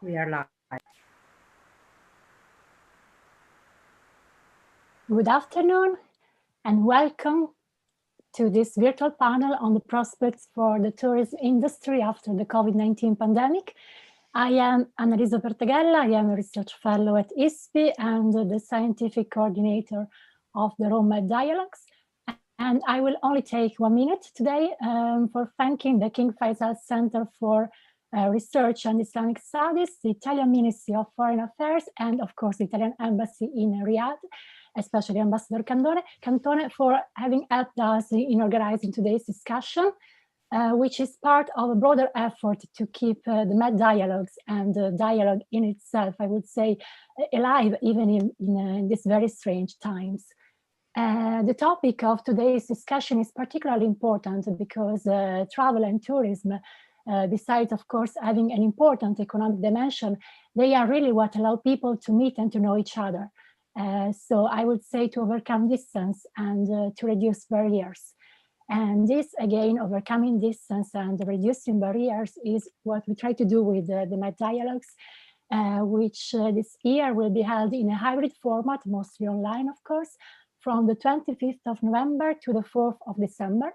We are live. Good afternoon and welcome to this virtual panel on the prospects for the tourism industry after the COVID-19 pandemic. I am Annalisa Pertegella. I am a research fellow at ISPI and the scientific coordinator of the Rome Dialogues. And I will only take 1 minute today for thanking the King Faisal Center for Research and Islamic Studies, the Italian Ministry of Foreign Affairs, and of course the Italian Embassy in Riyadh, especially Ambassador Cantone, for having helped us in organizing today's discussion, which is part of a broader effort to keep the Med dialogues and the dialogue in itself, I would say, alive even in these very strange times. The topic of today's discussion is particularly important because travel and tourism, besides, of course, having an important economic dimension, they are really what allow people to meet and to know each other. So I would say to overcome distance and to reduce barriers. And this, again, overcoming distance and reducing barriers is what we try to do with the Med Dialogues, which this year will be held in a hybrid format, mostly online, of course, from the 25th of November to the 4th of December.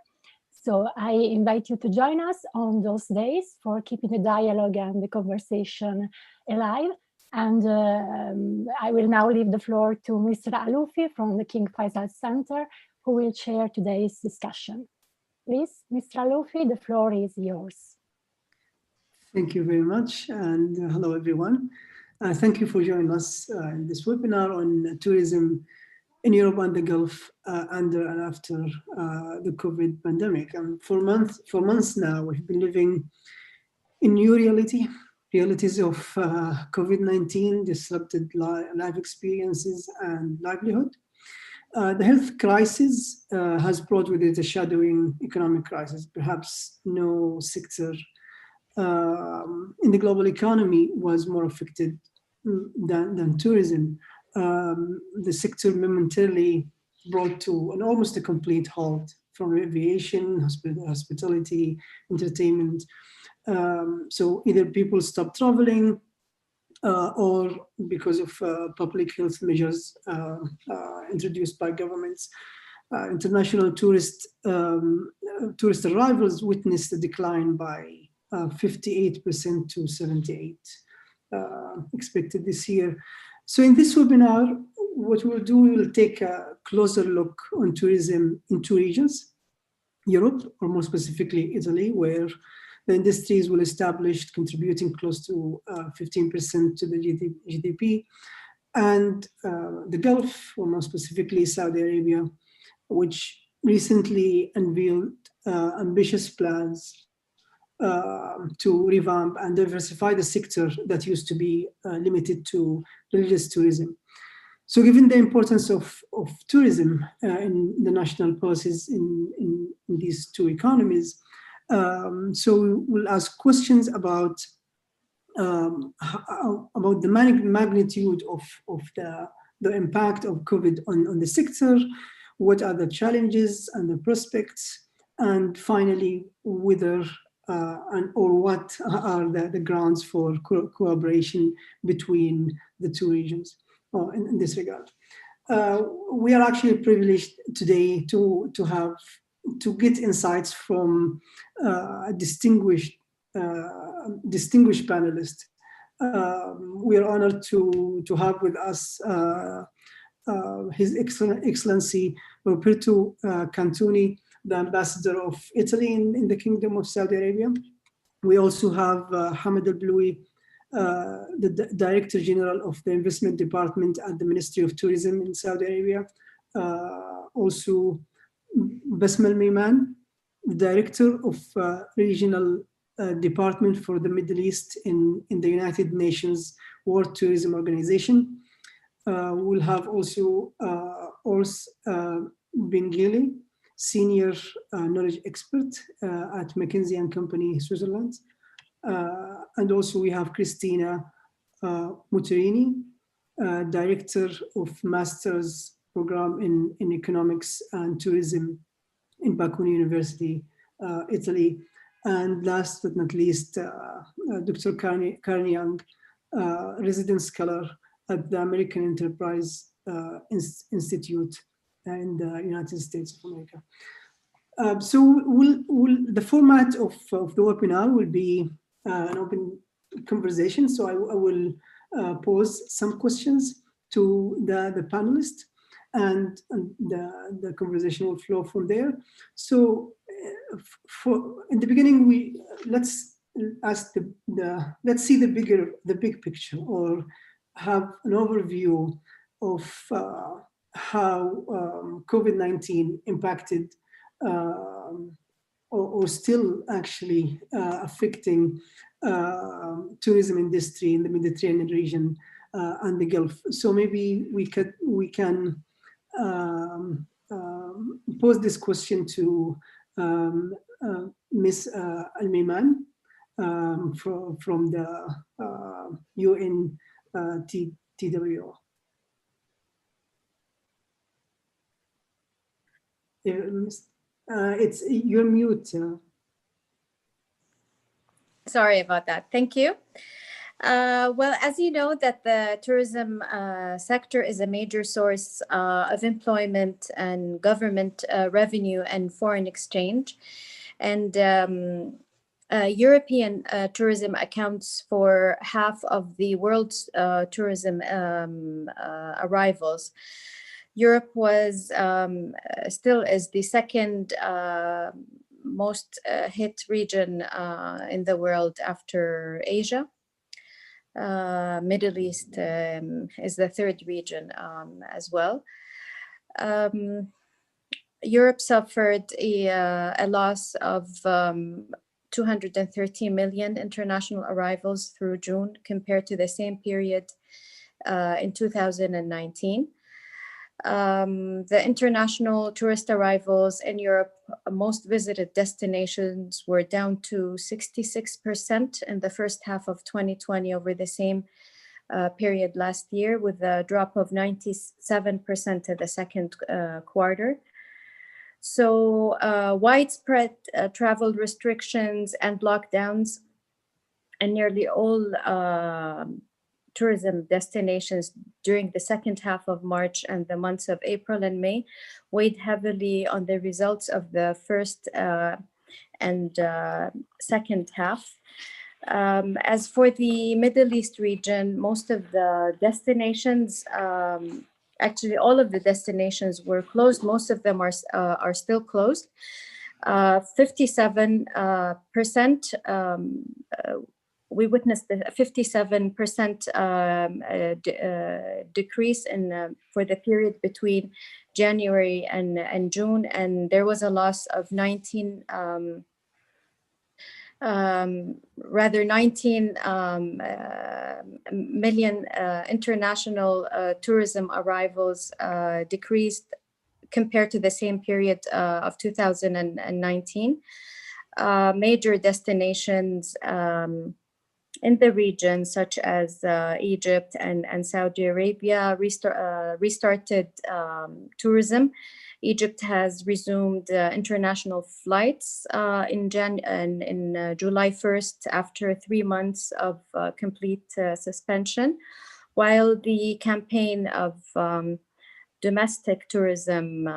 So I invite you to join us on those days for keeping the dialogue and the conversation alive. And I will now leave the floor to Mr. Aloufi from the King Faisal Center, who will chair today's discussion. Please, Mr. Aloufi, the floor is yours. Thank you very much, and hello everyone. Thank you for joining us in this webinar on tourism in Europe and the Gulf under and after the COVID pandemic. And for months now, we've been living in new realities of COVID-19, disrupted life experiences and livelihood. The health crisis has brought with it a shadowing economic crisis. Perhaps no sector in the global economy was more affected than tourism. The sector momentarily brought to an almost a complete halt from aviation, hospitality, entertainment. So either people stopped traveling or because of public health measures introduced by governments. International tourist arrivals witnessed a decline by 58% to 78% expected this year. So in this webinar, what we'll do, we will take a closer look on tourism in two regions, Europe, or more specifically Italy, where the industry is well established, contributing close to 15% to the GDP, and the Gulf, or more specifically Saudi Arabia, which recently unveiled ambitious plans to revamp and diversify the sector that used to be limited to religious tourism. So given the importance of tourism in the national policies in these two economies, so we'll ask questions about the magnitude of the impact of COVID on the sector, what are the challenges and the prospects, and finally, whether or what are the grounds for cooperation between the two regions in this regard. We are actually privileged today to get insights from a distinguished panelist. We are honored to have with us His Excellency Roberto Cantoni, the Ambassador of Italy in the Kingdom of Saudi Arabia. We also have Hamad Al-Bloui, the Director General of the Investment Department at the Ministry of Tourism in Saudi Arabia. Also, Basma Al-Maiman, the Director of Regional Department for the Middle East in the United Nations World Tourism Organization. We'll have also Urs Bengeli, Senior Knowledge Expert at McKinsey & Company, Switzerland. And also we have Cristina Muterini, Director of Master's Program in Economics and Tourism in Bocconi University, Italy. And last but not least, Dr. Karen Young, resident scholar at the American Enterprise Institute in the United States of America. So the format of the webinar will be an open conversation. So I will pose some questions to the panelists, and the conversation will flow from there. So in the beginning, let's ask let's see the big picture, or have an overview of how COVID-19 impacted or still actually affecting tourism industry in the Mediterranean region and the Gulf. So maybe we can pose this question to Ms. Al-Maiman from the UN TWO. It's you're mute. Sorry about that. Thank you. Well, as you know, that the tourism sector is a major source of employment and government revenue and foreign exchange. And European tourism accounts for half of the world's tourism arrivals. Europe was still is the second most hit region in the world after Asia. Middle East is the third region as well. Europe suffered a loss of 230 million international arrivals through June compared to the same period in 2019. The international tourist arrivals in Europe, most visited destinations were down to 66% in the first half of 2020 over the same period last year, with a drop of 97% in the second quarter. So widespread travel restrictions and lockdowns in nearly all tourism destinations during the second half of March and the months of April and May weighed heavily on the results of the first and second half. As for the Middle East region, most of the destinations, actually all of the destinations were closed. Most of them are still closed. 57%. We witnessed a 57% decrease for the period between January and June, and there was a loss of 19 million international tourism arrivals, decreased compared to the same period of 2019. Major destinations in the region, such as Egypt and Saudi Arabia, restarted tourism. Egypt has resumed international flights in July 1st after 3 months of complete suspension, while the campaign of domestic tourism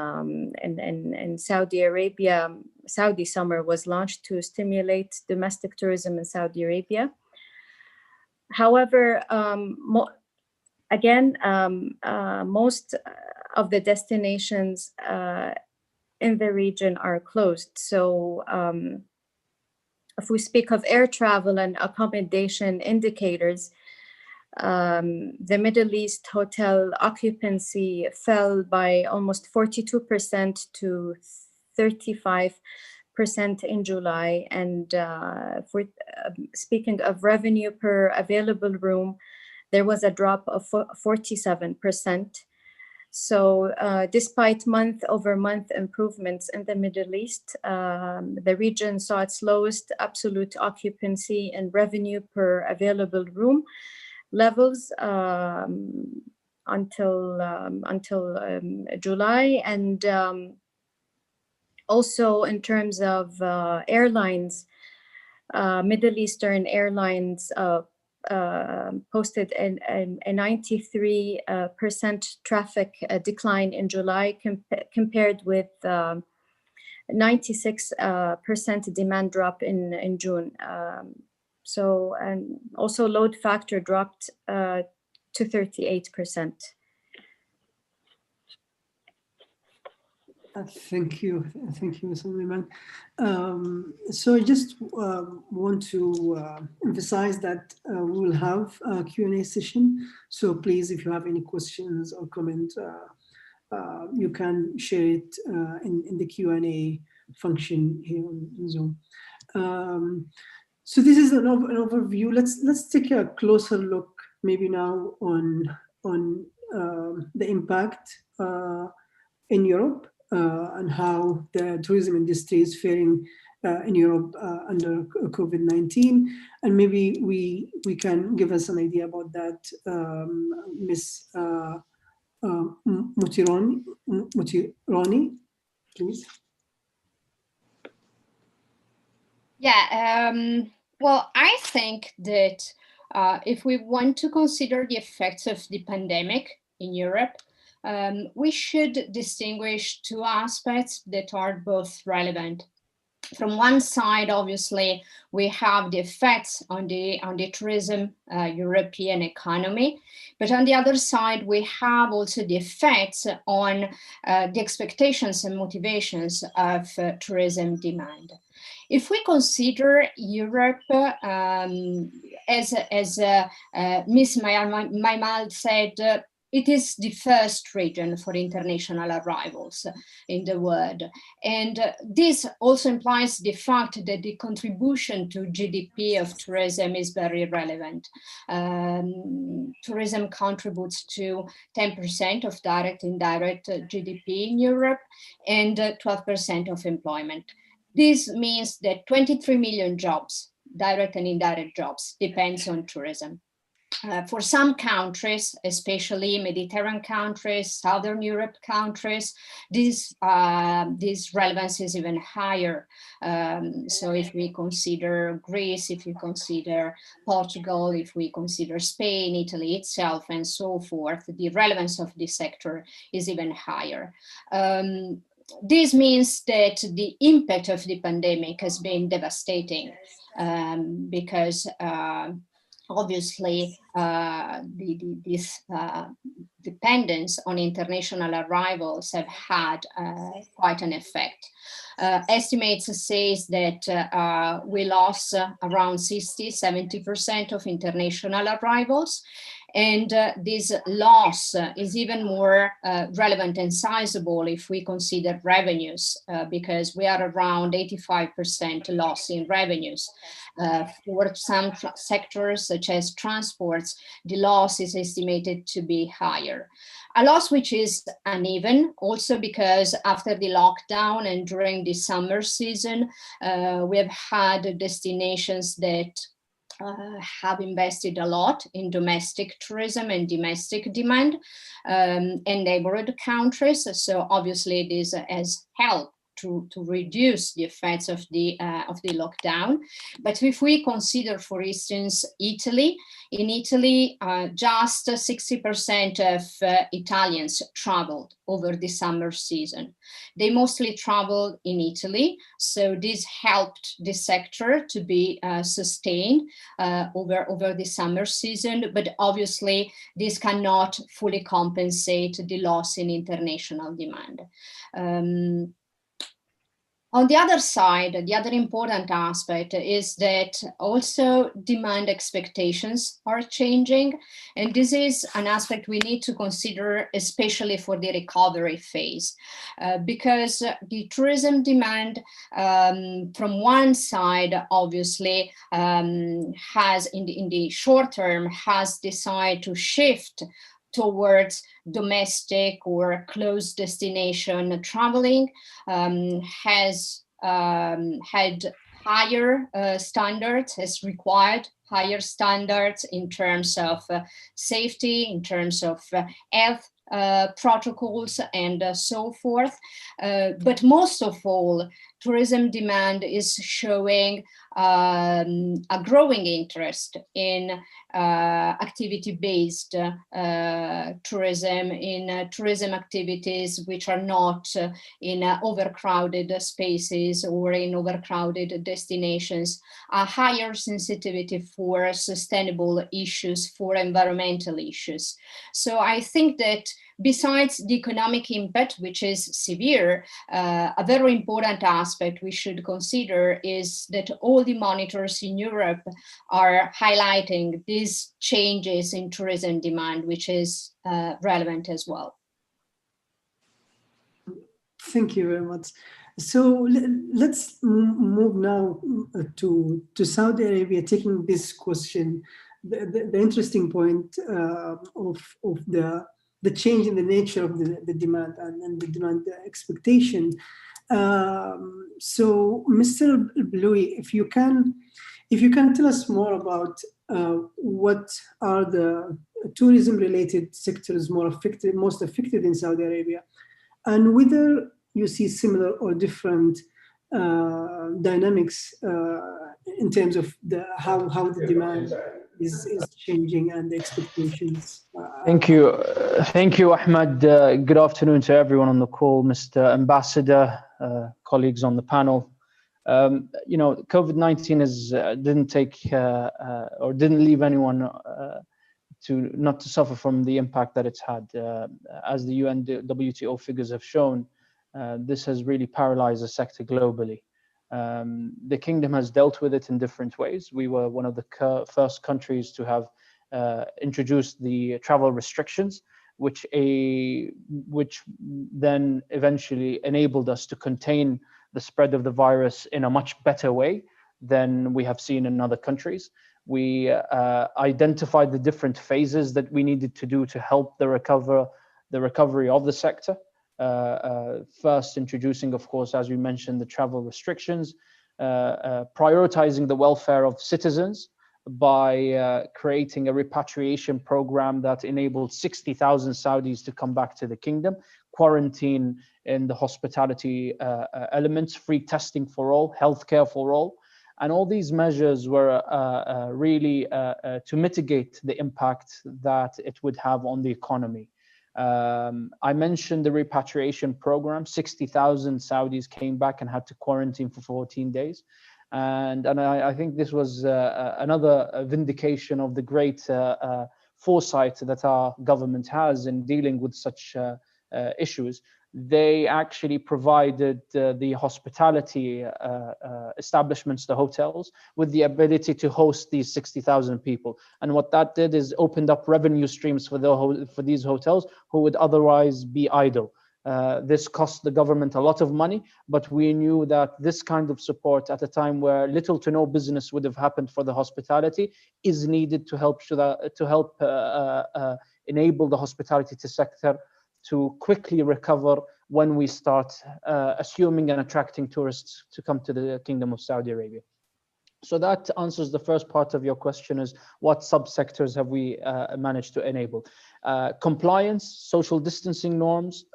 in Saudi Arabia, Saudi summer, was launched to stimulate domestic tourism in Saudi Arabia. However, most of the destinations in the region are closed. So if we speak of air travel and accommodation indicators, the Middle East hotel occupancy fell by almost 42% to 35% in July. And for speaking of revenue per available room, there was a drop of 47%. So despite month-over-month improvements in the Middle East, the region saw its lowest absolute occupancy and revenue per available room levels until July. And also in terms of airlines, Middle Eastern airlines posted a 93% traffic decline in July compared with 96% demand drop in June. So, and also load factor dropped to 38%. Thank you, Ms. Liman. So I just want to emphasize that we will have a Q&A session. So please, if you have any questions or comments, you can share it in the Q&A function here on Zoom. So this is an overview. Let's take a closer look, maybe now on the impact in Europe. And how the tourism industry is faring in Europe under COVID-19. And maybe we can give us an idea about that, Ms. Mutironi, please. Yeah, well, I think that if we want to consider the effects of the pandemic in Europe, we should distinguish two aspects that are both relevant. From one side, obviously, we have the effects on the tourism European economy, but on the other side, we have also the effects on the expectations and motivations of tourism demand. If we consider Europe, as Ms. Maimal said, it is the first region for international arrivals in the world. And this also implies the fact that the contribution to GDP of tourism is very relevant. Tourism contributes to 10% of direct and indirect GDP in Europe and 12% of employment. This means that 23 million jobs, direct and indirect jobs, depends on tourism. For some countries, especially Mediterranean countries, Southern Europe countries, this relevance is even higher. So if we consider Greece, if we consider Portugal, if we consider Spain, Italy itself, and so forth, the relevance of this sector is even higher. This means that the impact of the pandemic has been devastating because obviously, this dependence on international arrivals have had quite an effect. Estimates says that we lost around 60–70% of international arrivals. And this loss is even more relevant and sizable if we consider revenues, because we are around 85% loss in revenues. For some sectors, such as transports, the loss is estimated to be higher. A loss which is uneven, also because after the lockdown and during the summer season, we have had destinations that have invested a lot in domestic tourism and domestic demand and neighborhood countries. So obviously this has helped to reduce the effects of the lockdown. But if we consider, for instance, Italy, in Italy, just 60% of Italians traveled over the summer season. They mostly traveled in Italy, so this helped the sector to be sustained over the summer season, but obviously this cannot fully compensate the loss in international demand. On the other side, the other important aspect is that also demand expectations are changing. And this is an aspect we need to consider, especially for the recovery phase, because the tourism demand from one side, obviously, has in the short term, has decided to shift towards domestic or closed destination traveling, has had higher standards, has required higher standards in terms of safety, in terms of health protocols and so forth. But most of all, tourism demand is showing a growing interest in activity-based tourism, in tourism activities which are not in overcrowded spaces or in overcrowded destinations, a higher sensitivity for sustainable issues, for environmental issues. So I think that besides the economic impact, which is severe, a very important aspect we should consider is that all the monitors in Europe are highlighting these changes in tourism demand, which is relevant as well. Thank you very much. So let's move now to Saudi Arabia, taking this question, the interesting point of the change in the nature of the demand and the demand expectation. So, Mr. Blouy, if you can tell us more about what are the tourism-related sectors most affected in Saudi Arabia, and whether you see similar or different dynamics in terms of how the demand is changing and the expectations. Thank you, Ahmed. Good afternoon to everyone on the call, Mr. Ambassador, colleagues on the panel. You know, COVID-19 didn't take or didn't leave anyone not to suffer from the impact that it's had. As the UN WTO figures have shown, this has really paralyzed the sector globally. The kingdom has dealt with it in different ways. We were one of the first countries to have introduced the travel restrictions, which then eventually enabled us to contain the spread of the virus in a much better way than we have seen in other countries. We identified the different phases that we needed to do to help the recovery of the sector. First, introducing, of course, as we mentioned, the travel restrictions, prioritizing the welfare of citizens by creating a repatriation program that enabled 60,000 Saudis to come back to the kingdom, quarantine in the hospitality elements, free testing for all, healthcare for all. And all these measures were really to mitigate the impact that it would have on the economy. I mentioned the repatriation program. 60,000 Saudis came back and had to quarantine for 14 days. And I think this was another vindication of the great foresight that our government has in dealing with such issues. They actually provided the hospitality establishments, the hotels, with the ability to host these 60,000 people. And what that did is opened up revenue streams for these hotels who would otherwise be idle. This cost the government a lot of money, but we knew that this kind of support at a time where little to no business would have happened for the hospitality is needed to help enable the hospitality sector to quickly recover when we start assuming and attracting tourists to come to the Kingdom of Saudi Arabia. So that answers the first part of your question, is what subsectors have we managed to enable? Compliance, social distancing norms,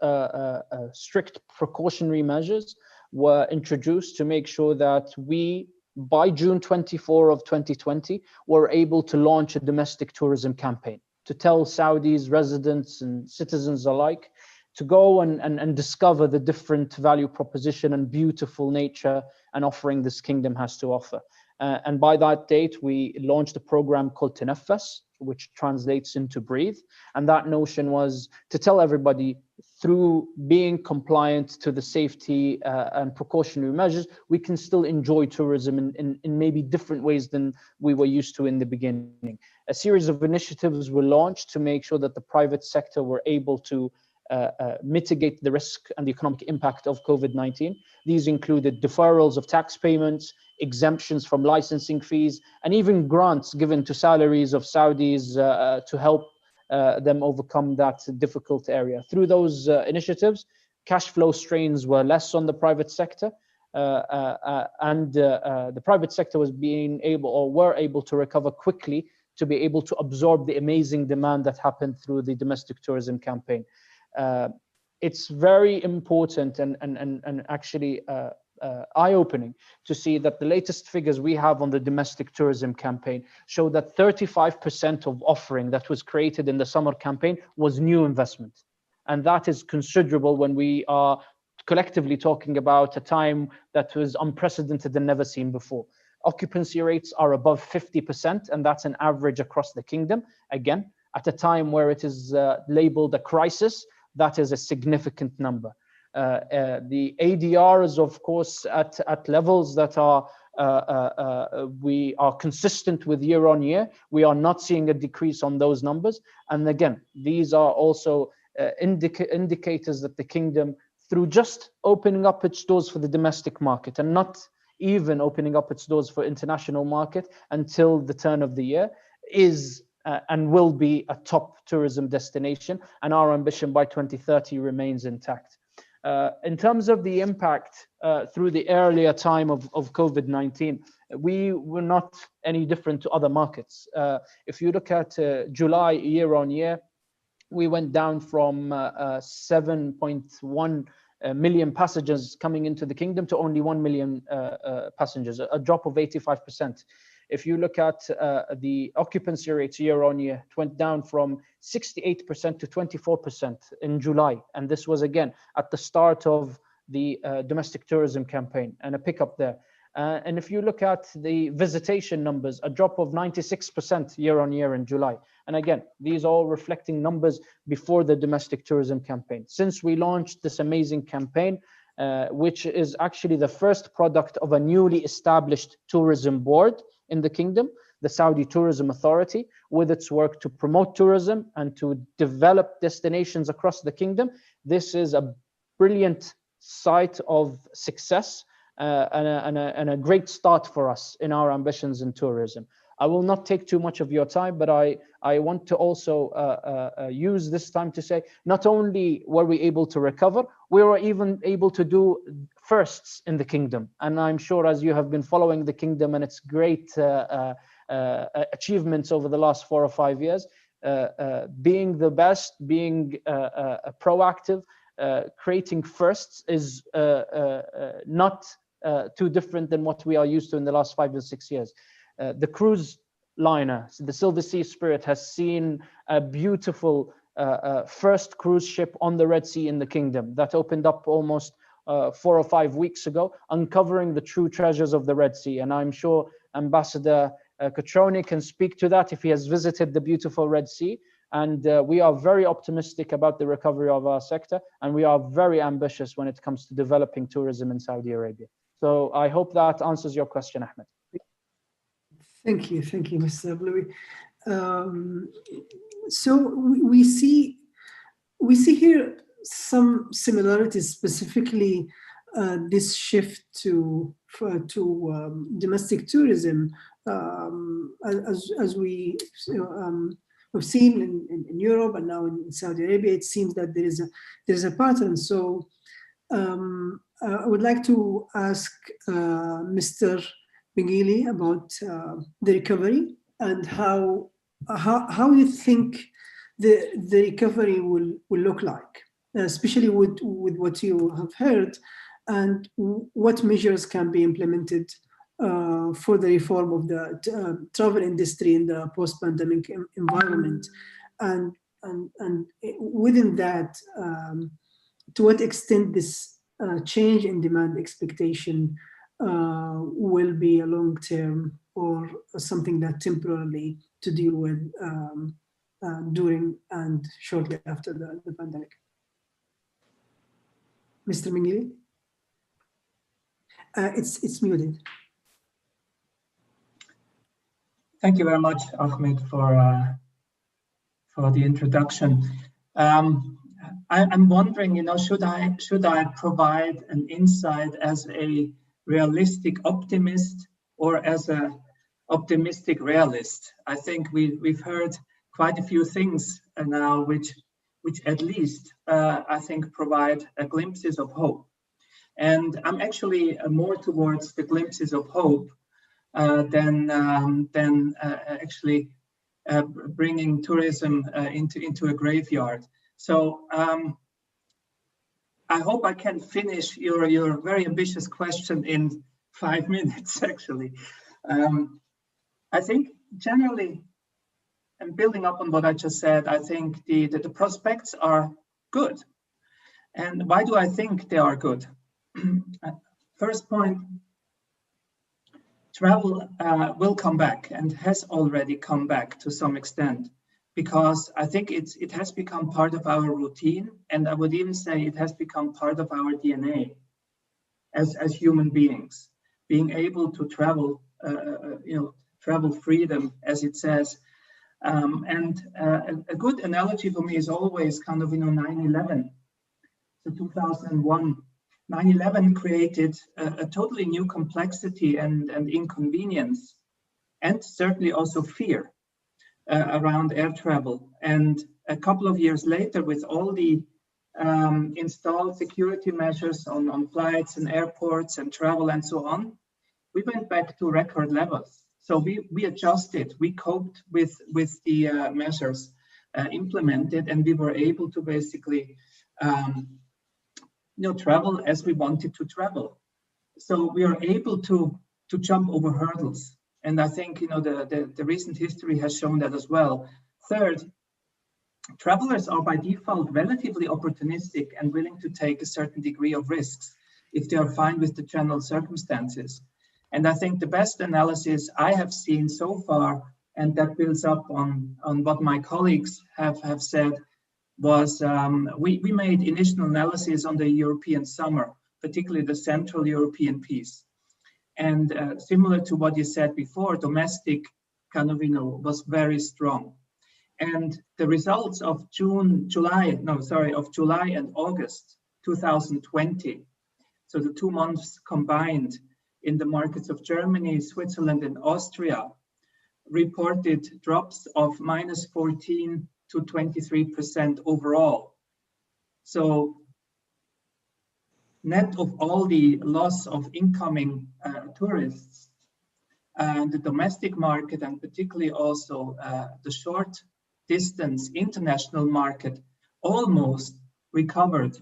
strict precautionary measures were introduced to make sure that we, by June 24 of 2020, were able to launch a domestic tourism campaign to tell Saudis, residents and citizens alike to go and discover the different value proposition and beautiful nature and offering this kingdom has to offer. And by that date, we launched a program called Tanaffas, which translates into breathe. And that notion was to tell everybody, through being compliant to the safety and precautionary measures, we can still enjoy tourism in maybe different ways than we were used to in the beginning. A series of initiatives were launched to make sure that the private sector were able to mitigate the risk and the economic impact of COVID-19. These included deferrals of tax payments, exemptions from licensing fees, and even grants given to salaries of Saudis to help them overcome that difficult area. Through those initiatives, cash flow strains were less on the private sector, and the private sector was were able to recover quickly to be able to absorb the amazing demand that happened through the domestic tourism campaign. It's very important and actually eye-opening to see that the latest figures we have on the domestic tourism campaign show that 35% of offering that was created in the summer campaign was new investment. And that is considerable when we are collectively talking about a time that was unprecedented and never seen before. Occupancy rates are above 50%, and that's an average across the kingdom. Again, at a time where it is labeled a crisis, that is a significant number. The ADR is, of course, at levels that are we are consistent with year on year. We are not seeing a decrease on those numbers. And again, these are also indicators that the kingdom, through just opening up its doors for the domestic market and not even opening up its doors for international market until the turn of the year, is and will be a top tourism destination. And our ambition by 2030 remains intact. In terms of the impact through the earlier time of COVID-19, we were not any different to other markets. If you look at July year on year, we went down from 7.1 million passengers coming into the kingdom to only 1 million passengers, a drop of 85%. If you look at the occupancy rates year on year, it went down from 68% to 24% in July. And this was again at the start of the domestic tourism campaign, and a pickup there. And if you look at the visitation numbers, a drop of 96% year on year in July. And again, these are all reflecting numbers before the domestic tourism campaign. Since we launched this amazing campaign, which is actually the first product of a newly established tourism board in the kingdom, the Saudi Tourism Authority, with its work to promote tourism and to develop destinations across the kingdom. This is a brilliant site of success and a great start for us in our ambitions in tourism. I will not take too much of your time, but I want to also use this time to say, not only were we able to recover, we were even able to do firsts in the kingdom. And I'm sure, as you have been following the kingdom and its great achievements over the last 4 or 5 years, being the best, being proactive, creating firsts is not too different than what we are used to in the last 5 or 6 years. The cruise liner, the Silver Sea Spirit, has seen a beautiful first cruise ship on the Red Sea in the kingdom that opened up almost 4 or 5 weeks ago, uncovering the true treasures of the Red Sea. And I'm sure Ambassador Cutroni can speak to that if he has visited the beautiful Red Sea. And we are very optimistic about the recovery of our sector, and we are very ambitious when it comes to developing tourism in Saudi Arabia. So I hope that answers your question, Ahmed. Thank you, Mr. Abloui. So we see here some similarities, specifically this shift to domestic tourism, as we we've seen in Europe and now in Saudi Arabia. It seems that there is a pattern. So I would like to ask Mr. Mingili about the recovery and how you think the recovery will look like, especially with what you have heard, and what measures can be implemented for the reform of the travel industry in the post-pandemic environment, and within that, to what extent this change in demand expectation will be a long-term or something that temporarily to deal with during and shortly after the pandemic. Mr. Mingili? It's muted. Thank you very much, Ahmed, for the introduction. I'm wondering, should I provide an insight as a realistic optimist or as a optimistic realist? I think we've heard quite a few things now, which at least I think provide glimpses of hope. And I'm actually more towards the glimpses of hope than actually bringing tourism into a graveyard. So I hope I can finish your very ambitious question in 5 minutes, actually. I think generally, and building up on what I just said, I think the prospects are good. And why do I think they are good? First point, travel will come back and has already come back to some extent, because I think it has become part of our routine, and I would even say it has become part of our DNA as human beings, being able to travel, travel freedom, as it says. A good analogy for me is always kind of 9/11. So 2001, 9/11 created a totally new complexity and inconvenience, and certainly also fear around air travel. And a couple of years later, with all the installed security measures on flights and airports and travel and so on, we went back to record levels. So we adjusted, we coped with the measures implemented, and we were able to basically travel as we wanted to travel. So we are able to jump over hurdles. And I think the recent history has shown that as well. Third, travelers are by default relatively opportunistic and willing to take a certain degree of risks if they are fine with the general circumstances. And I think the best analysis I have seen so far, and that builds up on what my colleagues have said, was we made initial analysis on the European summer, particularly the Central European piece. And similar to what you said before, domestic was very strong. And the results of July and August 2020, so the 2 months combined in the markets of Germany, Switzerland, and Austria, reported drops of -14% to 23% overall. So net of all the loss of incoming tourists, the domestic market, and particularly also the short distance international market, almost recovered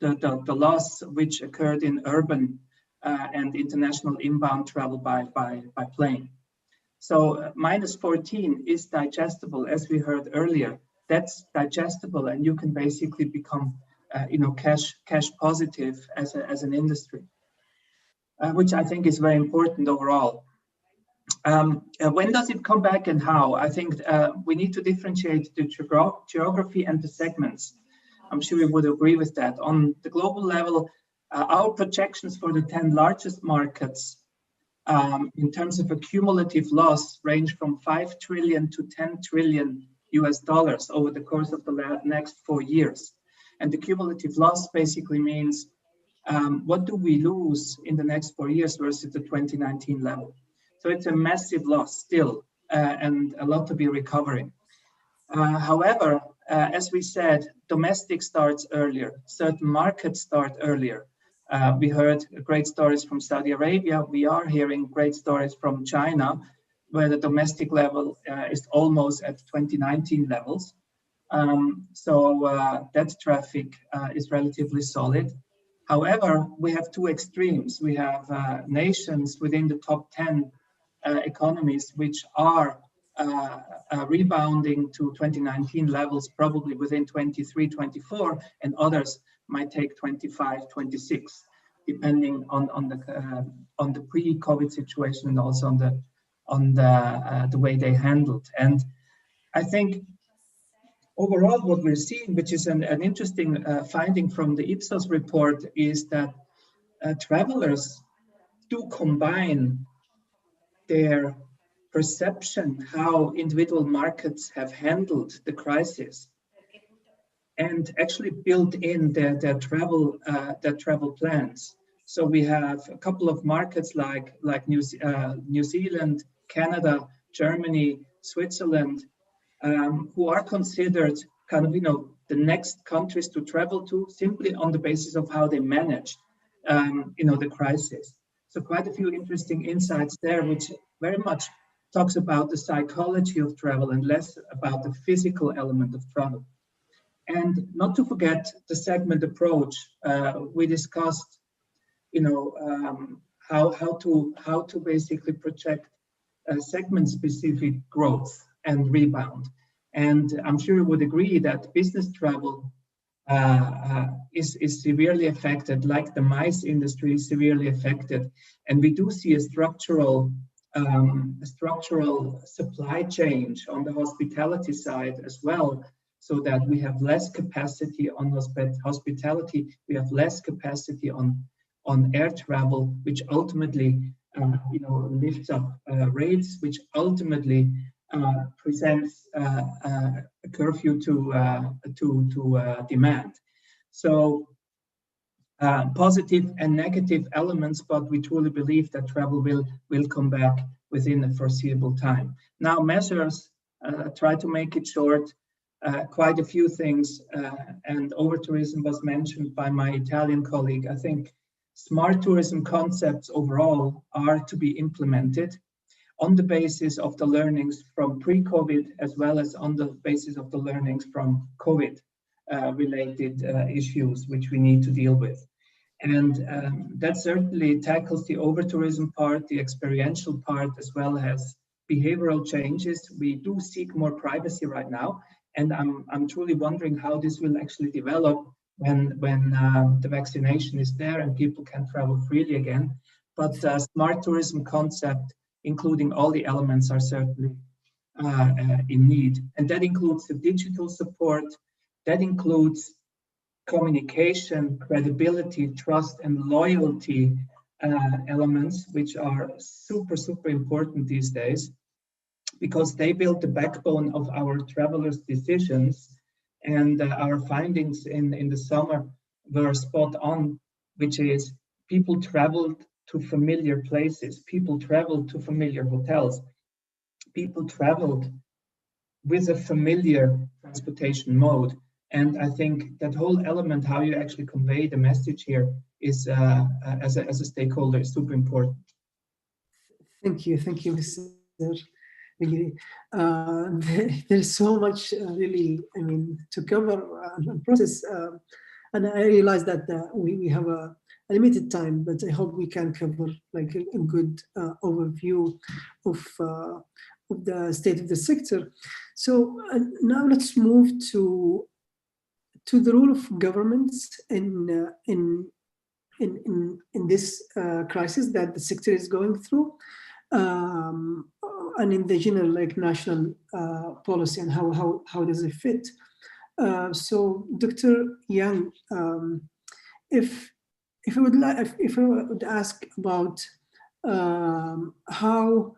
the loss which occurred in urban and international inbound travel by plane. So -14 is digestible, as we heard earlier. That's digestible, and you can basically become cash positive as an industry, which I think is very important overall. When does it come back and how? I think we need to differentiate the geography and the segments. I'm sure you would agree with that. On the global level, our projections for the 10 largest markets in terms of a cumulative loss range from $5 trillion to $10 trillion over the course of the next 4 years. And the cumulative loss basically means what do we lose in the next 4 years versus the 2019 level. So it's a massive loss still, and a lot to be recovering. However, as we said, domestic starts earlier, certain markets start earlier. We heard great stories from Saudi Arabia. We are hearing great stories from China, where the domestic level is almost at 2019 levels. So that traffic is relatively solid. However, we have two extremes. We have nations within the top 10 economies which are rebounding to 2019 levels probably within 23, 24, and others might take 25, 26, depending on the pre-COVID situation and also on the way they handled. And I think overall what we're seeing, which is an interesting finding from the Ipsos report, is that travelers do combine their perception how individual markets have handled the crisis and actually built in their travel plans. So we have a couple of markets like New Zealand, Canada, Germany, Switzerland, who are considered kind of the next countries to travel to simply on the basis of how they managed the crisis. So quite a few interesting insights there, which very much talks about the psychology of travel and less about the physical element of travel. And not to forget the segment approach. We discussed, how to basically project segment-specific growth and rebound. And I'm sure you would agree that business travel is severely affected, like the MICE industry is severely affected. And we do see a structural supply change on the hospitality side as well, so that we have less capacity on hospitality, we have less capacity on air travel, which ultimately lifts up rates, which ultimately presents a curfew to demand. So positive and negative elements, but we truly believe that travel will come back within a foreseeable time. Now, measures, try to make it short, quite a few things, and over-tourism was mentioned by my Italian colleague. I think smart tourism concepts overall are to be implemented on the basis of the learnings from pre-COVID, as well as on the basis of the learnings from COVID related issues which we need to deal with. And that certainly tackles the over-tourism part, the experiential part, as well as behavioral changes. We do seek more privacy right now, and I'm truly wondering how this will actually develop when the vaccination is there and people can travel freely again. But smart tourism concept, including all the elements, are certainly in need. And that includes the digital support, that includes communication, credibility, trust, and loyalty elements, which are super, super important these days, because they build the backbone of our travelers' decisions. And our findings in the summer were spot on, which is people traveled to familiar places, people traveled to familiar hotels, people traveled with a familiar transportation mode. And I think that whole element, how you actually convey the message here, is as a stakeholder, is super important. Thank you, Mr. There's so much really, to cover and process. And I realize that we have a limited time, but I hope we can cover like a good overview of the state of the sector. So now let's move to the role of governments in this crisis that the sector is going through, and in the general like national policy, and how does it fit? So, Dr. Yang, if I would ask about how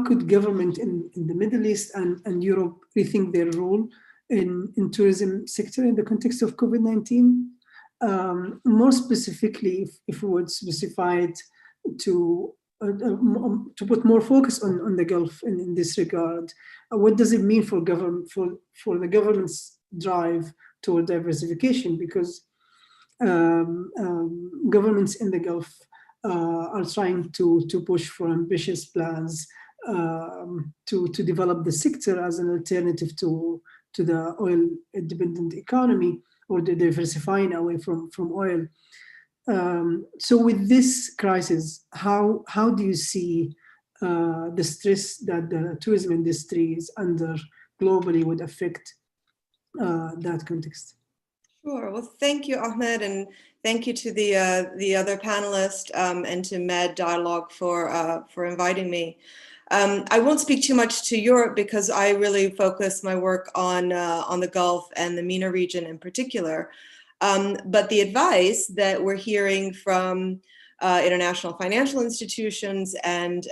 could government in the Middle East and Europe rethink their role in tourism sector in the context of COVID-19? More specifically, if we would specify it to put more focus on the Gulf in this regard, what does it mean for the government's drive toward diversification? Because governments in the Gulf are trying to push for ambitious plans to develop the sector as an alternative to the oil-dependent economy, or the diversifying away from oil. So with this crisis, how do you see the stress that the tourism industry is under globally would affect that context? Sure. Well, thank you, Ahmed, and thank you to the other panelists and to Med Dialogue for inviting me. I won't speak too much to Europe because I really focus my work on the Gulf and the MENA region in particular. But the advice that we're hearing from international financial institutions and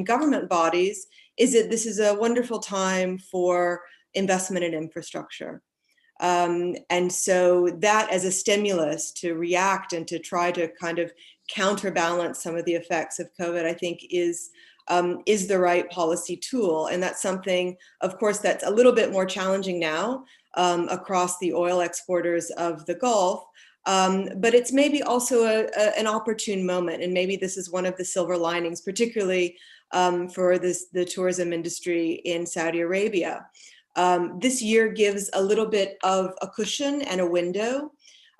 government bodies is that this is a wonderful time for investment in infrastructure. And so that as a stimulus to react and to try to kind of counterbalance some of the effects of COVID, I think is the right policy tool. And that's something, of course, that's a little bit more challenging now across the oil exporters of the Gulf. But it's maybe also an opportune moment. And maybe this is one of the silver linings, particularly for the tourism industry in Saudi Arabia. This year gives a little bit of a cushion and a window.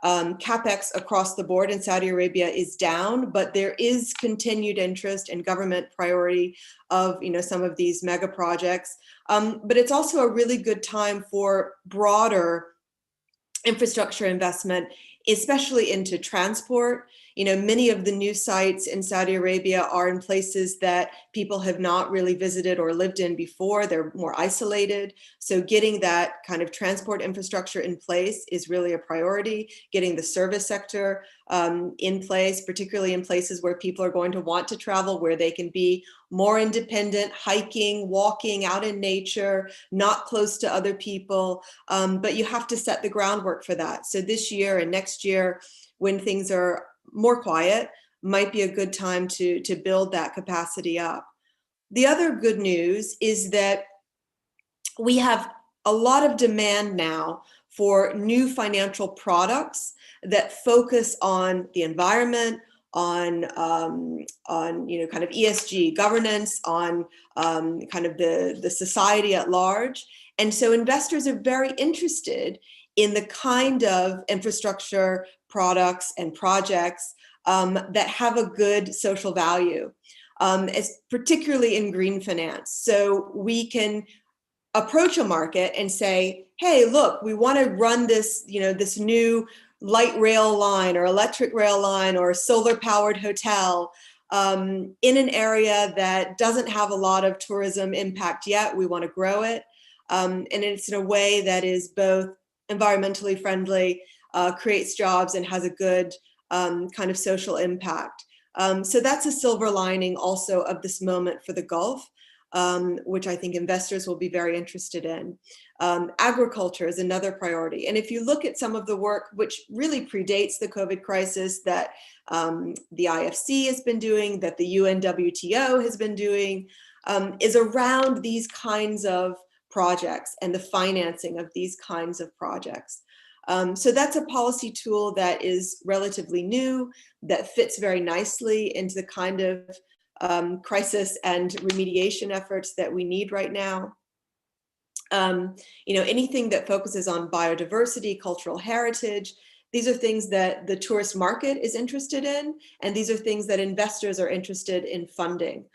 CapEx across the board in Saudi Arabia is down, but there is continued interest and government priority of some of these mega projects. But it's also a really good time for broader infrastructure investment, especially into transport. Many of the new sites in Saudi Arabia are in places that people have not really visited or lived in before. They're more isolated. So getting that kind of transport infrastructure in place is really a priority. Getting the service sector in place, particularly in places where people are going to want to travel, where they can be more independent, hiking, walking out in nature, not close to other people. But you have to set the groundwork for that. So this year and next year, when things are more quiet, might be a good time to build that capacity up. The other good news is that we have a lot of demand now for new financial products that focus on the environment, on kind of ESG governance, on kind of the society at large. And so investors are very interested in the kind of infrastructure products and projects that have a good social value, particularly in green finance. So we can approach a market and say, hey, look, we want to run this, this new light rail line or electric rail line or solar powered hotel in an area that doesn't have a lot of tourism impact yet. We want to grow it. And it's in a way that is both environmentally friendly, creates jobs, and has a good kind of social impact. So that's a silver lining also of this moment for the Gulf, which I think investors will be very interested in. Agriculture is another priority. And if you look at some of the work, which really predates the COVID crisis, that the IFC has been doing, that the UNWTO has been doing, is around these kinds of projects and the financing of these kinds of projects. So that's a policy tool that is relatively new, that fits very nicely into the kind of crisis and remediation efforts that we need right now. Anything that focuses on biodiversity, cultural heritage, these are things that the tourist market is interested in, and these are things that investors are interested in funding.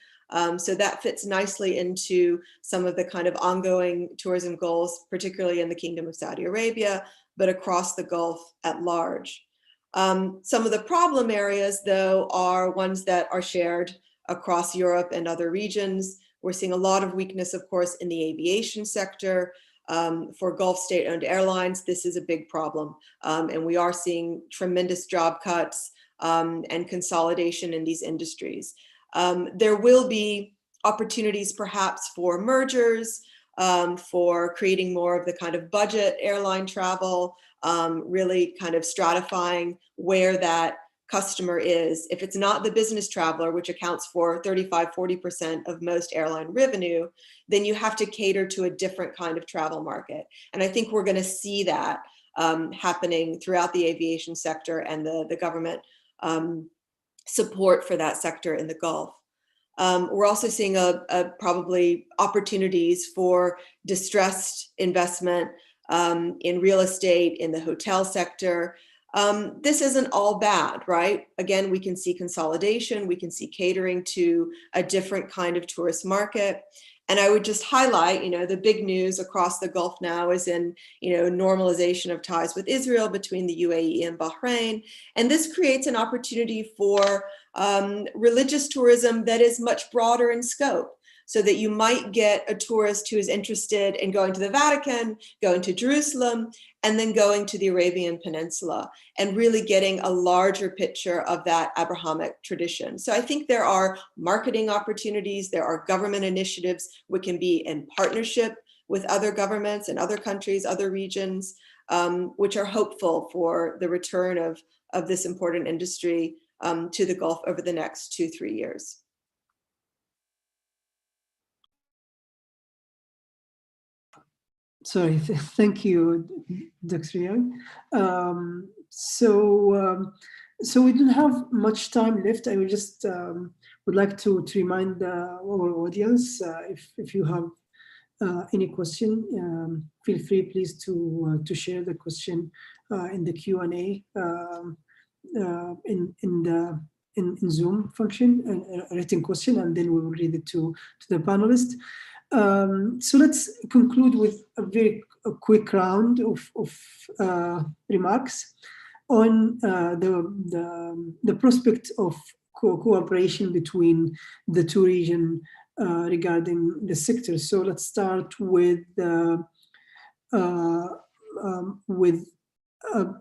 So that fits nicely into some of the kind of ongoing tourism goals, particularly in the Kingdom of Saudi Arabia, but across the Gulf at large. Some of the problem areas, though, are ones that are shared across Europe and other regions. We're seeing a lot of weakness, of course, in the aviation sector. For Gulf state-owned airlines, this is a big problem. And we are seeing tremendous job cuts and consolidation in these industries. There will be opportunities perhaps for mergers, for creating more of the kind of budget airline travel, really kind of stratifying where that customer is. If it's not the business traveler, which accounts for 35–40% of most airline revenue, then you have to cater to a different kind of travel market. And I think we're going to see that happening throughout the aviation sector and the government support for that sector in the Gulf. We're also seeing probably opportunities for distressed investment in real estate, in the hotel sector. This isn't all bad, right? Again, we can see consolidation, we can see catering to a different kind of tourist market. And I would just highlight, the big news across the Gulf now is in, normalization of ties with Israel between the UAE and Bahrain. And this creates an opportunity for religious tourism that is much broader in scope, so that you might get a tourist who is interested in going to the Vatican, going to Jerusalem, and then going to the Arabian Peninsula, and really getting a larger picture of that Abrahamic tradition. So I think there are marketing opportunities, there are government initiatives which can be in partnership with other governments and other countries, other regions, which are hopeful for the return of this important industry to the Gulf over the next 2–3 years. Sorry, thank you, Dr. Young. So we don't have much time left. I would just would like to remind our audience, if you have any question, feel free, please, to share the question in the Q&A in Zoom function, a written question, and then we will read it to the panelists. So let's conclude with a very quick round of remarks on the prospect of cooperation between the two regions regarding the sector. So let's start with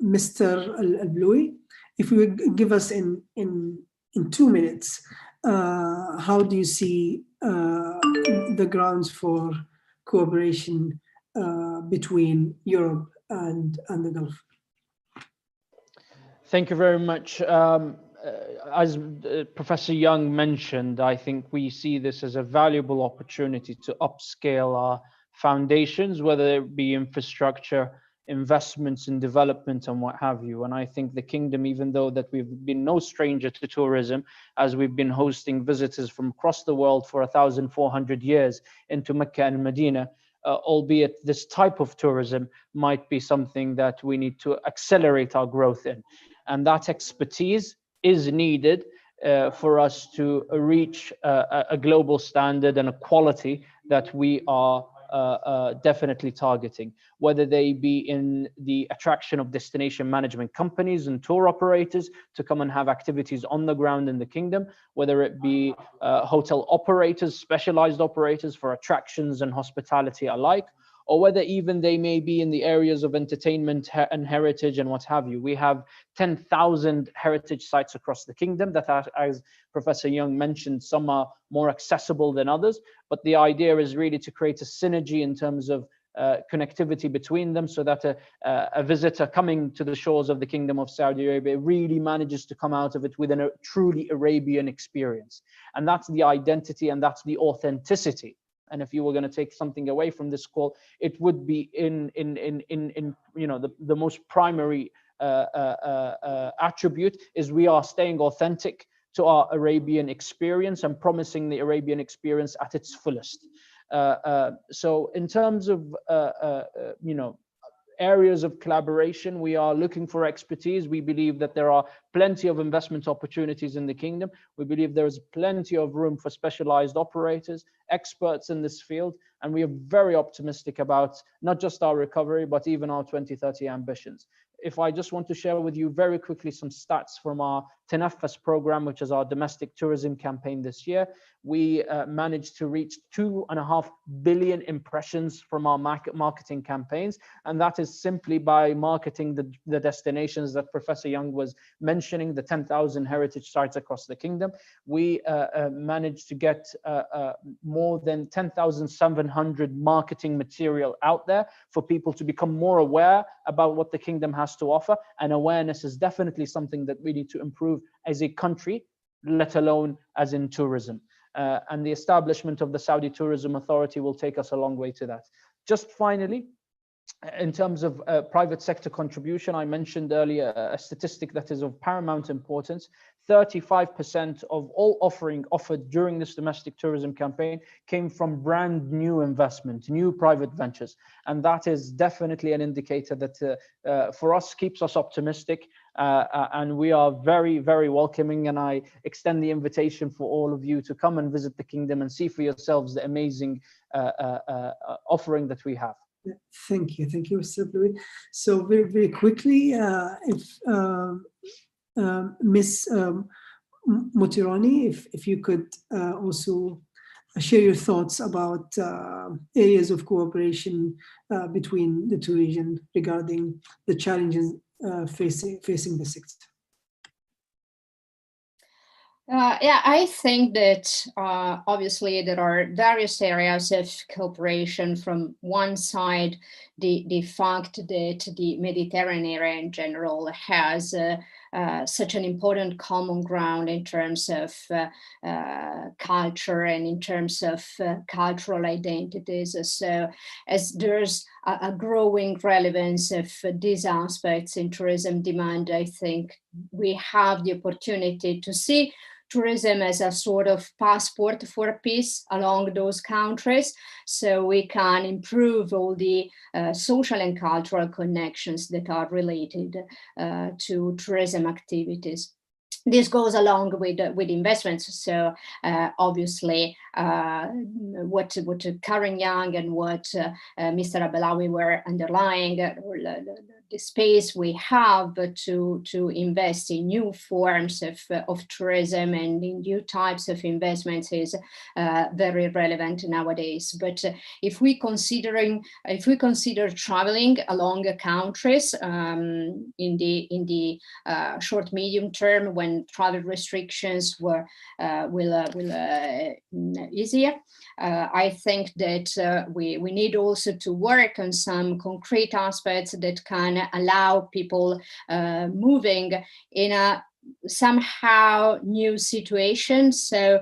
Mr. Al-Bloui. If you would give us in 2 minutes, how do you see the grounds for cooperation between Europe and the Gulf? Thank you very much. As Professor Young mentioned, I think we see this as a valuable opportunity to upscale our foundations, whether it be infrastructure, investments in development and what have you. And I think the kingdom, even though that we've been no stranger to tourism, as we've been hosting visitors from across the world for 1,400 years into Mecca and Medina, albeit this type of tourism might be something that we need to accelerate our growth in. And that expertise is needed for us to reach a global standard and a quality that we are definitely targeting, whether they be in the attraction of destination management companies and tour operators to come and have activities on the ground in the kingdom, whether it be hotel operators, specialized operators for attractions and hospitality alike, or whether even they may be in the areas of entertainment and heritage and what have you. We have 10,000 heritage sites across the kingdom that are, as Professor Young mentioned, some are more accessible than others, but the idea is really to create a synergy in terms of connectivity between them, so that a visitor coming to the shores of the Kingdom of Saudi Arabia really manages to come out of it with a truly Arabian experience. And that's the identity and that's the authenticity. And if you were going to take something away from this call, it would be in you know, the most primary attribute is we are staying authentic to our Arabian experience and promising the Arabian experience at its fullest. So in terms of you know, areas of collaboration, we are looking for expertise. We believe that there are plenty of investment opportunities in the kingdom. We believe there is plenty of room for specialized operators, experts in this field, and we are very optimistic about not just our recovery, but even our 2030 ambitions. If I just want to share with you very quickly some stats from our Tanaffas program, which is our domestic tourism campaign this year, we managed to reach 2.5 billion impressions from our marketing campaigns. And that is simply by marketing the destinations that Professor Young was mentioning, the 10,000 heritage sites across the kingdom. We managed to get more than 10,700 marketing material out there for people to become more aware about what the kingdom has to offer. And awareness is definitely something that we need to improve as a country, let alone as in tourism. And the establishment of the Saudi Tourism Authority will take us a long way to that. Just finally, in terms of private sector contribution, I mentioned earlier a statistic that is of paramount importance. 35% of all offering offered during this domestic tourism campaign came from brand new investment, new private ventures. And that is definitely an indicator that for us keeps us optimistic. And we are very, very welcoming. And I extend the invitation for all of you to come and visit the kingdom and see for yourselves the amazing offering that we have. Thank you, Mr. Bloui. So very, very quickly, if Ms. Motirani, if you could also share your thoughts about areas of cooperation between the two regions regarding the challenges facing the sector. Yeah, I think that obviously there are various areas of cooperation. From one side, the fact that the Mediterranean area in general has such an important common ground in terms of culture and in terms of cultural identities. So as there's a growing relevance of these aspects in tourism demand, I think we have the opportunity to see tourism as a sort of passport for peace along those countries, so we can improve all the social and cultural connections that are related to tourism activities. This goes along with investments. So obviously, what Karen Young and what Mr. Abelawi were underlying, the space we have to invest in new forms of tourism and in new types of investments is very relevant nowadays. But if we consider traveling along countries in the short medium term, when travel restrictions will easier, I think that we need also to work on some concrete aspects that can allow people moving in a somehow new situation. So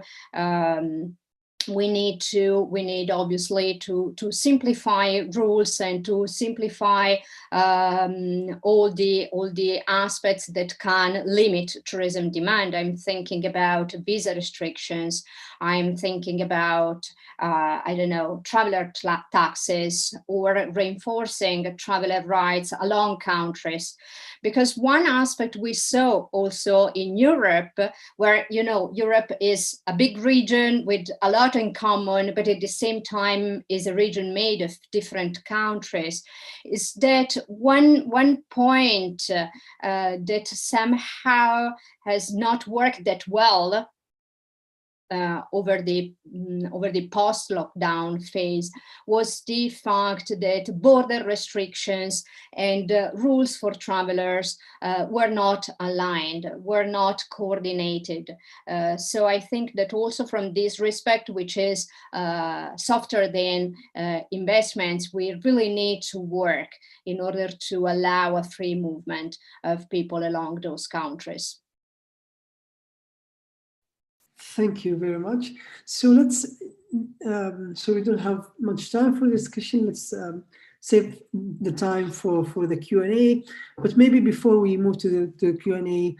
we need obviously to simplify rules and to simplify all the aspects that can limit tourism demand. I'm thinking about visa restrictions. I'm thinking about I don't know, traveler taxes, or reinforcing traveler rights along countries. Because one aspect we saw also in Europe, where, you know, Europe is a big region with a lot in common, but at the same time is a region made of different countries, is that one point that somehow has not worked that well over the post-lockdown phase was the fact that border restrictions and rules for travelers were not aligned, were not coordinated. So I think that also from this respect, which is softer than investments, we really need to work in order to allow a free movement of people along those countries. Thank you very much. So let's, so we don't have much time for discussion. Let's save the time for the Q&A. But maybe before we move to the Q&A,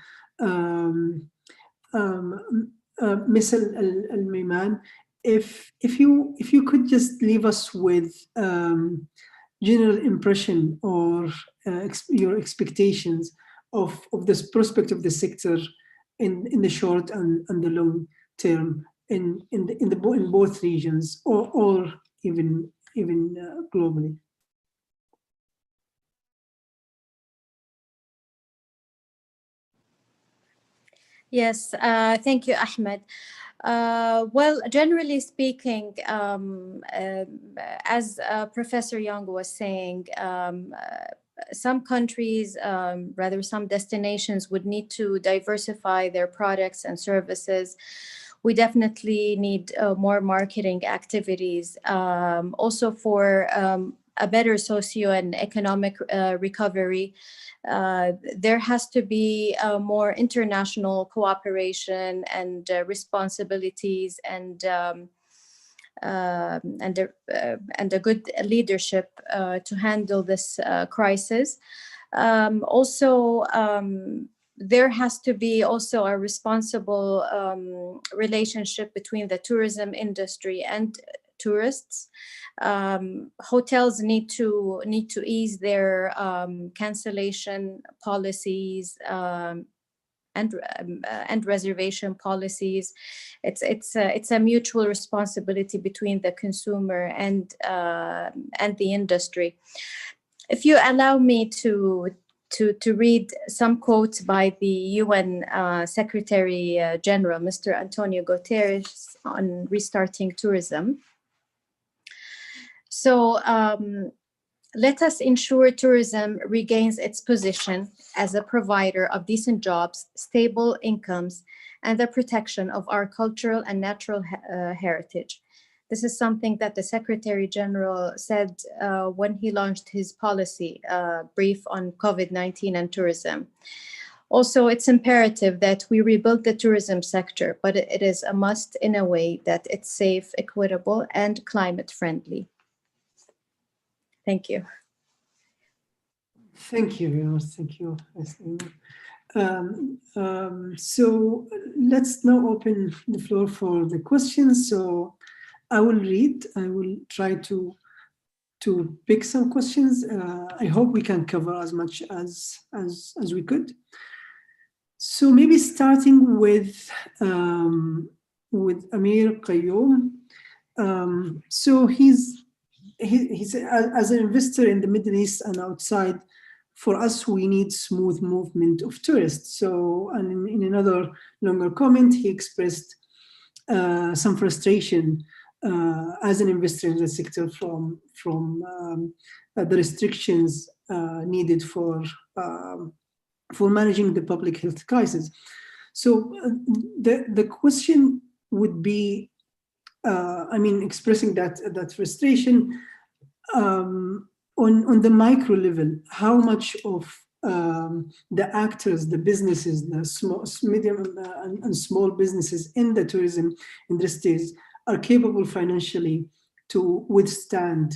Ms. Al-Maiman, if you could just leave us with general impression or your expectations of this prospect of the sector in the short and the long term in both regions or even globally. Yes, thank you, Ahmed. Well, generally speaking, as Professor Young was saying, some countries, rather some destinations would need to diversify their products and services. We definitely need more marketing activities. Also for a better socio and economic recovery, there has to be more international cooperation and responsibilities and a good leadership to handle this crisis. Also, there has to be also a responsible relationship between the tourism industry and tourists. Hotels need to ease their cancellation policies and reservation policies. It's a mutual responsibility between the consumer and the industry. If you allow me to read some quotes by the UN Secretary General, Mr. Antonio Guterres, on restarting tourism. So let us ensure tourism regains its position as a provider of decent jobs, stable incomes, and the protection of our cultural and natural heritage. This is something that the Secretary General said when he launched his policy brief on COVID-19 and tourism. Also, it's imperative that we rebuild the tourism sector, but it is a must in a way that it's safe, equitable, and climate friendly. Thank you. Thank you very much. Thank you. So let's now open the floor for the questions. So I will try to pick some questions. I hope we can cover as much as we could. So maybe starting with Amir Qayyum. So he's as an investor in the Middle East and outside, for us, we need smooth movement of tourists. So, and in another longer comment, he expressed some frustration as an investor in the sector from the restrictions needed for managing the public health crisis. So the question would be, expressing that frustration on the micro level, how much of the actors, the businesses, the small, medium and small businesses in the tourism industries are capable financially to withstand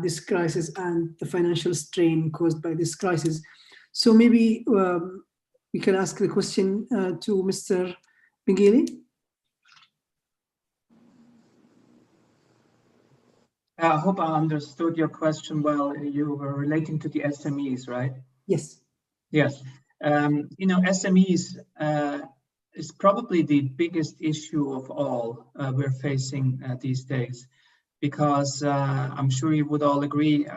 this crisis and the financial strain caused by this crisis. So maybe we can ask the question to Mr. Bengueli. I hope I understood your question well. You were relating to the SMEs, right? Yes. Yes. SMEs is probably the biggest issue of all we're facing these days, because I'm sure you would all agree,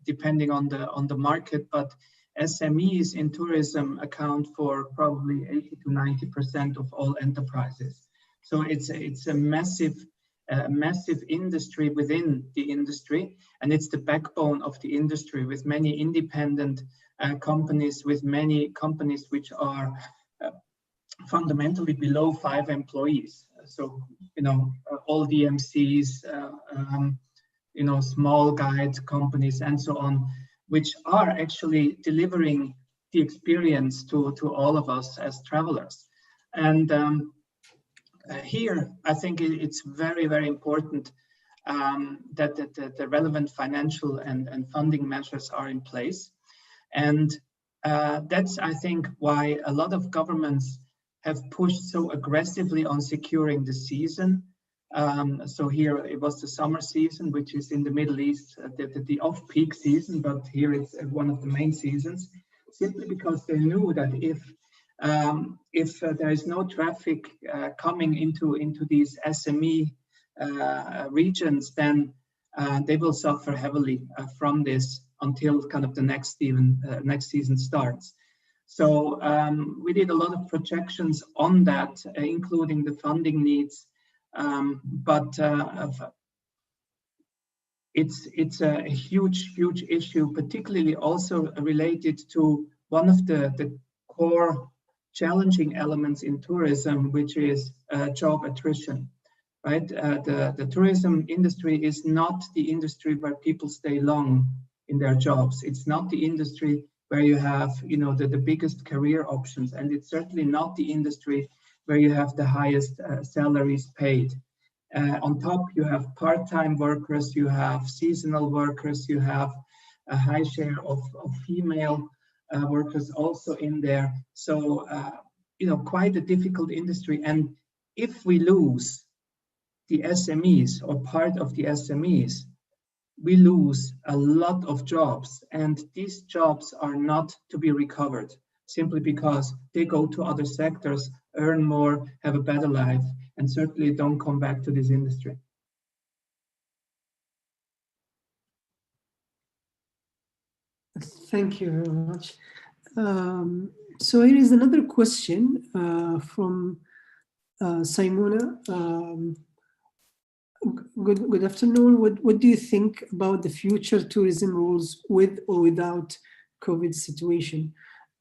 depending on the market, but SMEs in tourism account for probably 80 to 90% of all enterprises. So it's a massive industry within the industry, and it's the backbone of the industry, with many independent companies, with many companies which are fundamentally below 5 employees. So, all DMCs, small guide companies and so on, which are actually delivering the experience to all of us as travelers. And here, I think it's very, very important that the relevant financial and funding measures are in place. And that's, I think, why a lot of governments have pushed so aggressively on securing the season. So here it was the summer season, which is in the Middle East, the off-peak season, but here it's one of the main seasons, simply because they knew that if there is no traffic coming into these SME regions, then they will suffer heavily from this until kind of the next season starts. So we did a lot of projections on that, including the funding needs, but it's a huge issue, particularly also related to one of the core challenging elements in tourism, which is job attrition, right? The tourism industry is not the industry where people stay long in their jobs. It's not the industry where you have, the biggest career options, and it's certainly not the industry where you have the highest salaries paid. On top, you have part-time workers, you have seasonal workers, you have a high share of female workers also in there. So, quite a difficult industry. And if we lose the SMEs or part of the SMEs, we lose a lot of jobs. And these jobs are not to be recovered simply because they go to other sectors, earn more, have a better life, and certainly don't come back to this industry. Thank you very much. So here is another question from Simona. Good afternoon. What do you think about the future tourism rules with or without COVID situation?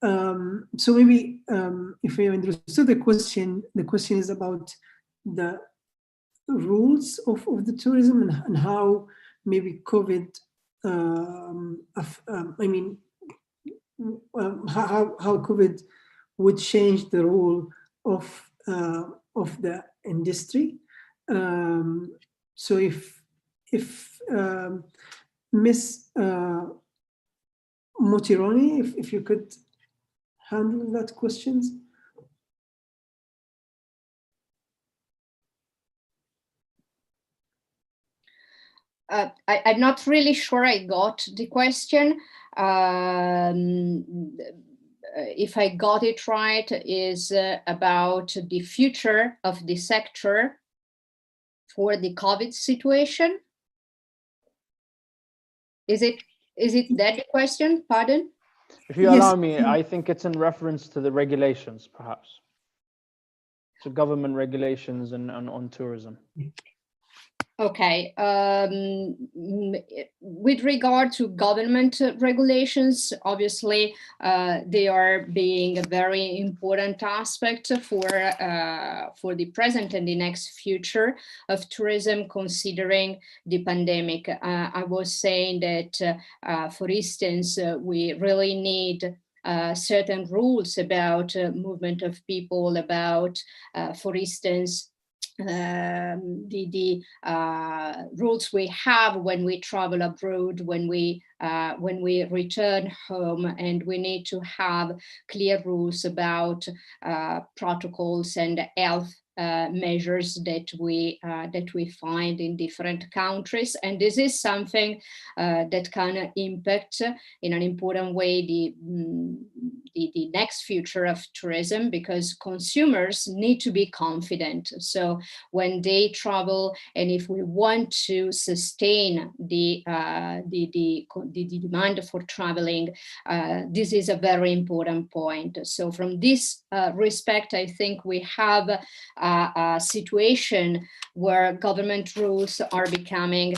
So maybe if I understood the question is about the rules of the tourism and how maybe COVID, how COVID would change the role of the industry. So if Miss Motironi, if you could handle that questions? I'm not really sure I got the question. If I got it right, is about the future of the sector for the COVID situation. Is it that the question? Pardon? If you allow me, I think it's in reference to the regulations, perhaps. So government regulations and on tourism. Okay. With regard to government regulations, obviously, they are being a very important aspect for the present and the next future of tourism, considering the pandemic. I was saying that, for instance, we really need certain rules about movement of people, about, for instance, the rules we have when we travel abroad, when we return home, and we need to have clear rules about protocols and health measures that we find in different countries. And this is something that can impact in an important way the next future of tourism, because consumers need to be confident. So when they travel, and if we want to sustain the demand for traveling, this is a very important point. So from this respect, I think we have a situation where government rules are becoming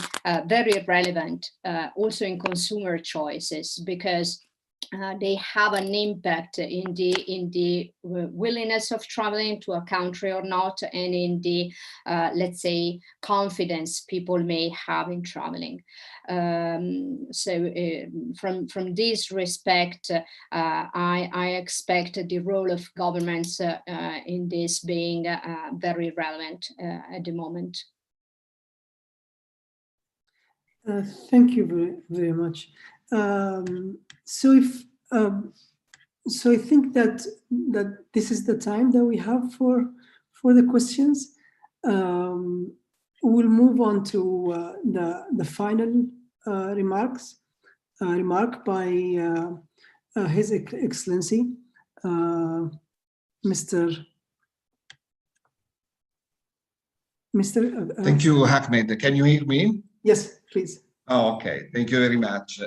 very relevant, also in consumer choices, because they have an impact in the willingness of traveling to a country or not, and in the let's say confidence people may have in traveling. So from this respect, I expect the role of governments in this being very relevant at the moment. Thank you very, very much. So I think that this is the time that we have for the questions. We'll move on to the final remark by His Excellency, Mr. Thank you, Ahmed. Can you hear me? Yes, please. Oh, okay, thank you very much.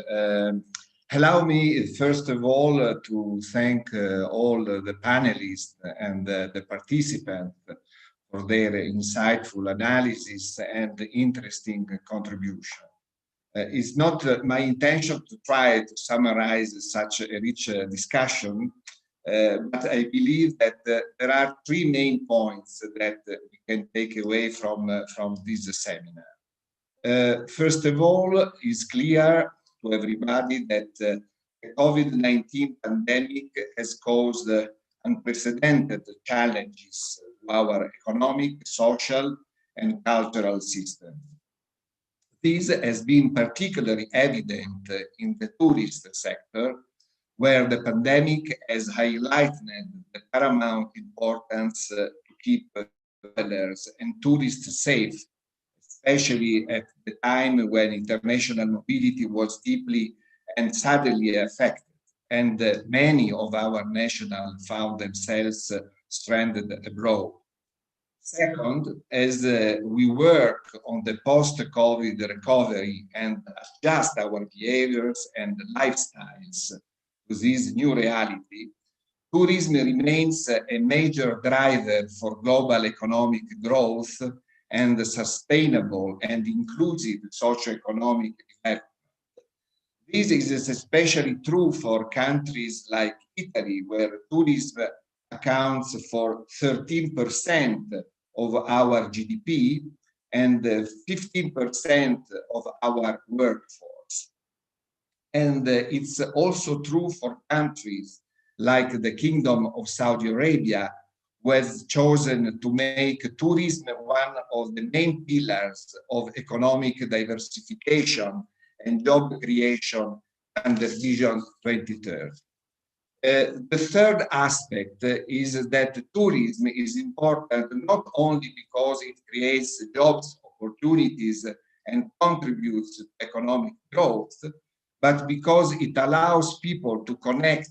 Allow me, first of all, to thank all the panelists and the participants for their insightful analysis and interesting contribution. It's not my intention to try to summarize such a rich discussion, but I believe that there are three main points that we can take away from this seminar. First of all, it's clear to everybody that the COVID-19 pandemic has caused unprecedented challenges to our economic, social, and cultural system. This has been particularly evident in the tourist sector, where the pandemic has highlighted the paramount importance to keep travelers and tourists safe, especially at the time when international mobility was deeply and suddenly affected, and many of our nationals found themselves stranded abroad. Second, as we work on the post-COVID recovery and adjust our behaviors and lifestyles to this new reality, tourism remains a major driver for global economic growth and sustainable and inclusive socio-economic development. This is especially true for countries like Italy, where tourism accounts for 13% of our GDP and 15% of our workforce. And it's also true for countries like the Kingdom of Saudi Arabia, who has chosen to make tourism one of the main pillars of economic diversification and job creation under Vision 2030. The third aspect is that tourism is important not only because it creates jobs, opportunities, and contributes to economic growth, but because it allows people to connect,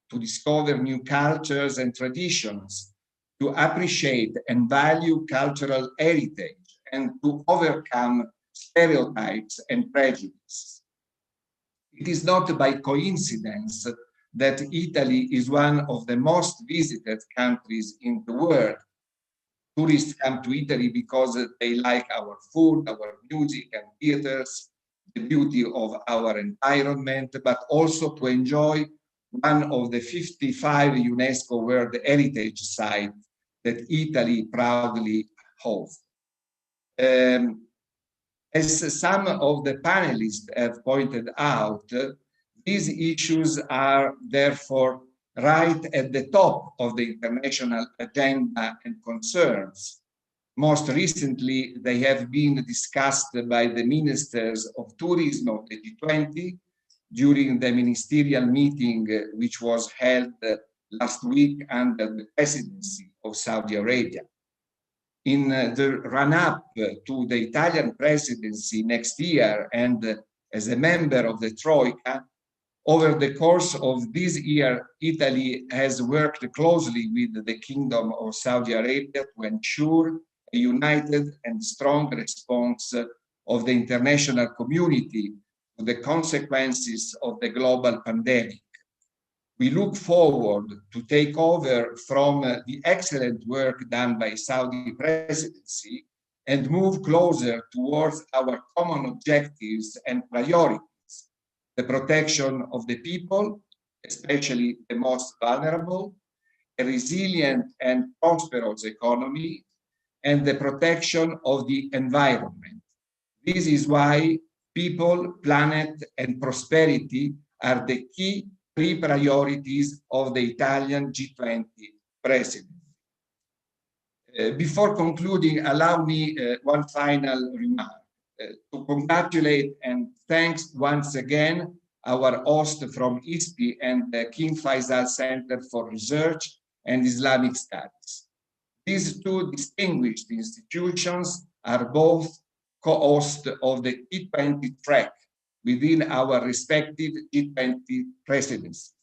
to discover new cultures and traditions, to appreciate and value cultural heritage, and to overcome stereotypes and prejudices. It is not by coincidence that Italy is one of the most visited countries in the world. Tourists come to Italy because they like our food, our music and theaters, the beauty of our environment, but also to enjoy one of the 55 UNESCO World Heritage Sites that Italy proudly hosts. As some of the panelists have pointed out, these issues are therefore right at the top of the international agenda and concerns. Most recently, they have been discussed by the ministers of tourism of the G20 during the ministerial meeting which was held last week under the presidency of Saudi Arabia. In the run-up to the Italian presidency next year, and as a member of the Troika, over the course of this year, Italy has worked closely with the Kingdom of Saudi Arabia to ensure a united and strong response of the international community to the consequences of the global pandemic. We look forward to take over from the excellent work done by Saudi presidency and move closer towards our common objectives and priorities: the protection of the people, especially the most vulnerable, a resilient and prosperous economy, and the protection of the environment. This is why people, planet, and prosperity are the key three priorities of the Italian G20 presidency. Before concluding, allow me one final remark. To congratulate and thanks once again our host from ISPI and the King Faisal Center for Research and Islamic Studies. These two distinguished institutions are both co-hosts of the G20 track within our respective G20 presidencies.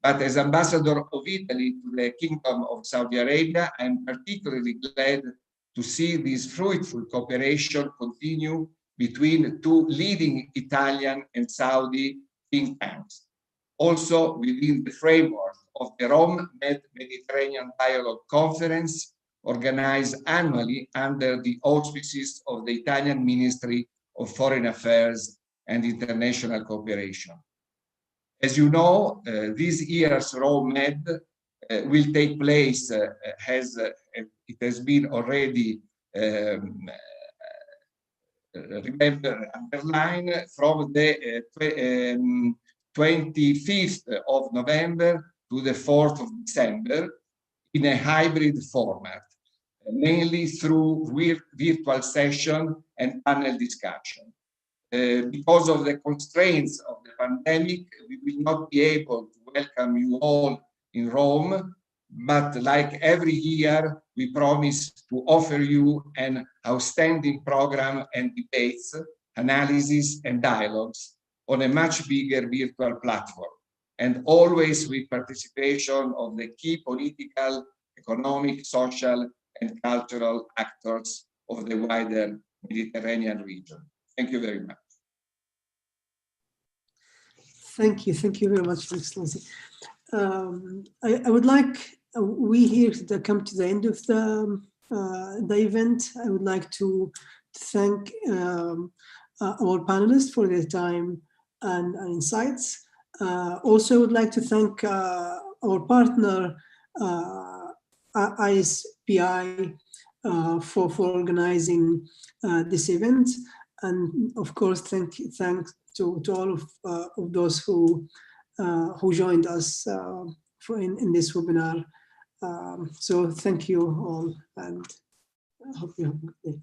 But as ambassador of Italy to the Kingdom of Saudi Arabia, I am particularly glad to see this fruitful cooperation continue between two leading Italian and Saudi think tanks, also within the framework of the Rome Mediterranean Dialogue Conference, organized annually under the auspices of the Italian Ministry of Foreign Affairs and International Cooperation. As you know, this year's Rome Med will take place, as it has been already underlined, from the 25th of November to the 4th of December in a hybrid format, mainly through virtual session and panel discussion. Because of the constraints of the pandemic, we will not be able to welcome you all in Rome, but like every year, we promise to offer you an outstanding program and debates, analysis and dialogues on a much bigger virtual platform, and always with participation of the key political, economic, social, and cultural actors of the wider Mediterranean region. Thank you very much. Thank you very much, Excellency. I would like, we here to come to the end of the event. I would like to thank our panelists for their time and insights. Also, I would like to thank our partner, ISPI, for organizing this event, and of course, thanks to all of those who joined us in this webinar. So thank you all, and I hope you have a good day.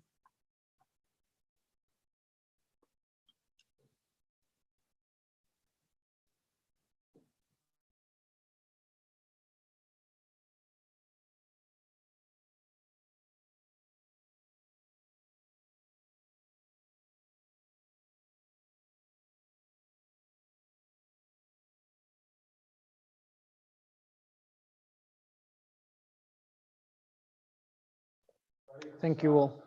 Thank you all.